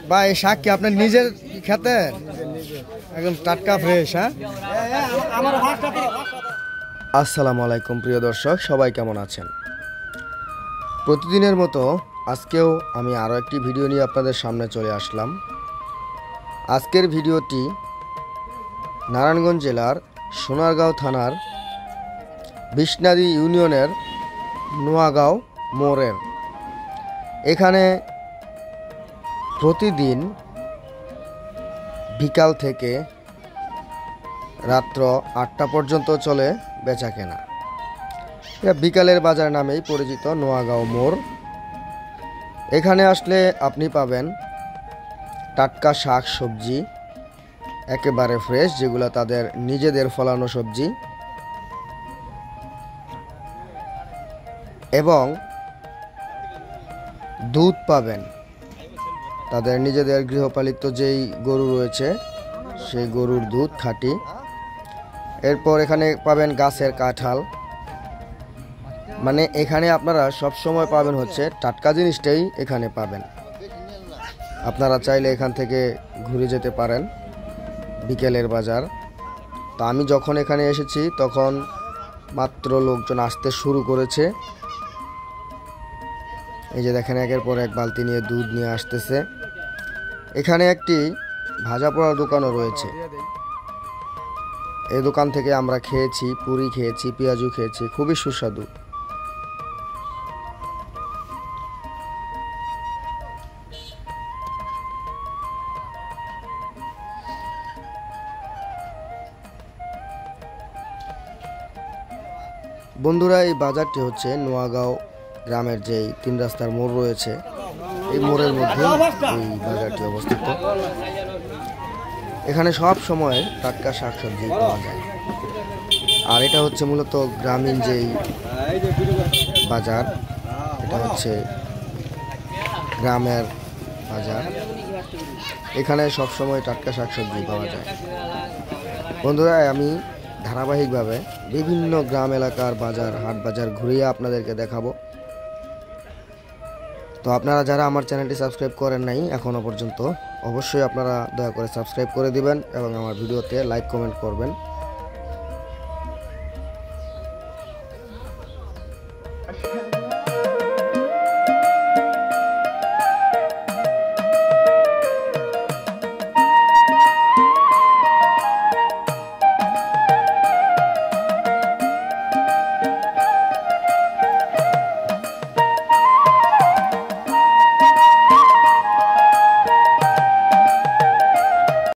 বা এই শাক কি আপনার নিজের খেতের? একদম টাটকা ফ্রেশ। হ্যাঁ, আসসালামু আলাইকুম প্রিয় দর্শক, সবাই কেমন আছেন? প্রতিদিনের মতো আজকেও আমি আরও একটি ভিডিও নিয়ে আপনাদের সামনে চলে আসলাম। আজকের ভিডিওটি নারায়ণগঞ্জ জেলার সোনারগাঁও থানার বিশনাদি ইউনিয়নের নোয়াগাঁও মোড়ের। এখানে প্রতিদিন বিকাল থেকে রাত্র 8টা পর্যন্ত চলে বেচা কেনা। এটা বিকালের বাজার নামেই পরিচিত নোয়াগাঁও মোড়। এখানে আসলে আপনি পাবেন টাটকা শাক সবজি, একেবারে ফ্রেশ, যেগুলো তাদের নিজেদের ফলানো সবজি, এবং দুধ পাবেন। তাদের নিজেদের গৃহপালিত যেই গরু রয়েছে সেই গরুর দুধ খাঁটি। এরপর এখানে পাবেন গাছের কাঁঠাল। মানে এখানে আপনারা সব সময় পাবেন হচ্ছে টাটকা জিনিসটাই এখানে পাবেন। আপনারা চাইলে এখান থেকে ঘুরে যেতে পারেন বিকেলের বাজার। তো আমি যখন এখানে এসেছি তখন মাত্র লোকজন আসতে শুরু করেছে। এই যে দেখেন, একের পর এক বালতি নিয়ে দুধ নিয়ে আসতেছে। এখানে একটি ভাজা পোড়ার দোকানও রয়েছে। এই দোকান থেকে আমরা খেয়েছি, পুরি খেয়েছি, পেঁয়াজু খেয়েছি, খুবই সুস্বাদু। বন্ধুরা, এই বাজারটি হচ্ছে নোয়াগাঁও গ্রামের যেই 3 রাস্তার মোড় রয়েছে, এই মোড়ের মধ্যে এই বাজারটি অবস্থিত। এখানে সব সময় টাটকা শাকসবজি পাওয়া যায়। আর এটা হচ্ছে মূলত গ্রামীণ যেই বাজার, এটা হচ্ছে গ্রামের বাজার। এখানে সব সময় টাটকা শাকসবজি পাওয়া যায়। বন্ধুরা, আমি ধারাবাহিকভাবে বিভিন্ন গ্রাম এলাকার বাজার, হাট বাজার ঘুরিয়ে আপনাদেরকে দেখাবো। তো আপনারা যারা আমার চ্যানেলটি সাবস্ক্রাইব করেন নাই এখনও পর্যন্ত, অবশ্যই আপনারা দয়া করে সাবস্ক্রাইব করে দিবেন এবং আমার ভিডিওতে লাইক কমেন্ট করবেন।